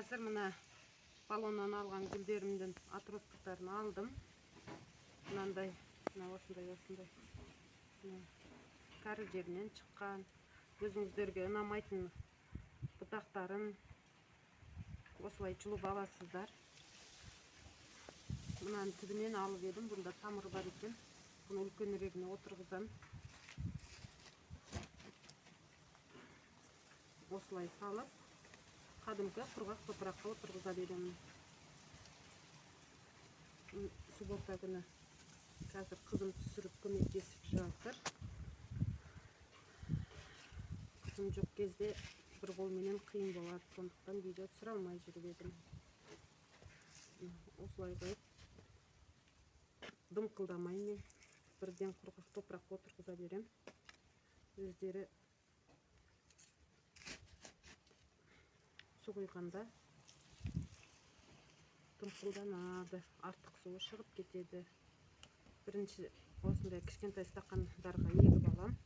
Қазір мына балоннан алған гүлдерімдің отростықтарын алдым. Мынандай, осындай кәрі жерінен шыққан, өзіңіздерге ұнамайтын бұтақтарын осылай жұлып аласыздар. Мынаның түбінен алып едім, бұнда тамыр бар екен. Бұны үлкенірегіне отырғызам. Осылай салып, қадымғы құрғақ топыраққа отырғыза беремін. Суббота күні қазір қызым түсіріп көмектесіп жатыр. Қызым жоқ кезде бір қолменен қиын болады, сондықтан видео түсіре алмай жүріп едім. Осылай қойып дымқылдамай бірден құрғақ топыраққа отырғыза берем. Өздері су құйғанда дымқылданады, артық суы шығып кетеді. Бірінші осындай кішкентай стақандарға егіп алам.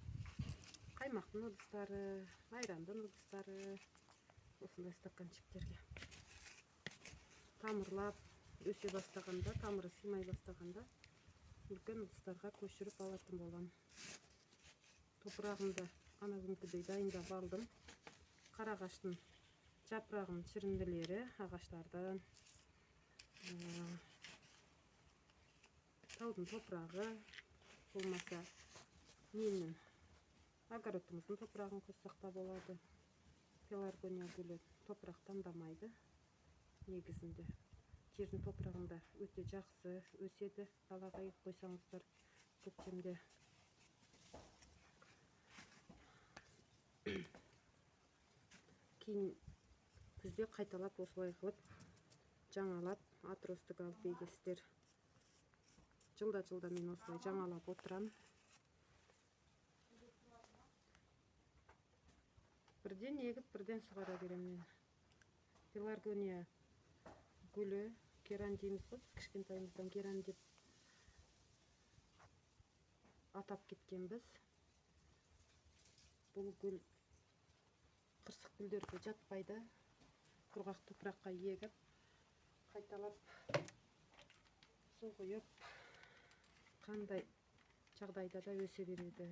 Қаймақтың ыдыстары, айрандың ыдыстары, осындай стаканчиктерге. Тамырлап өсе бастағанда, тамыры сыймай бастағанда үлкен ыдыстарға көшіріп алатын болам. Топырағымды ана күнгідей дайындап алдым. Қарағаштың жапырағының шірінділері, ағаштардан, таудың топырағы, болмаса менің огородымыздың топырағын қоссақ та болады. Пеларгония гүлі топырақ таңдамайды негізінде. Жердің топырағында өте жақсы өседі. Далаға егіп қойсаңыздар көктемде. Кейін күзде қайталап осылай қылып жаңалап отростық алып егесіздер. Жылда мен осылай жаңалап отырам. Бірден егіп, бірден суғара беремін. Пеларгония гүлі керан дейміз ғой, кішкентайымыздан керан деп атап кеткенбіз. Бұл гүл қырсық гүлдерге жатпайды. Құрғақ топыраққа егіп, қайталап су құйып, қандай жағдайда да өсе береді.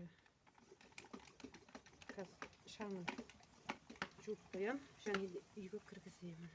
Қазір шаңын жуып қоям, және үйге кіргіземін.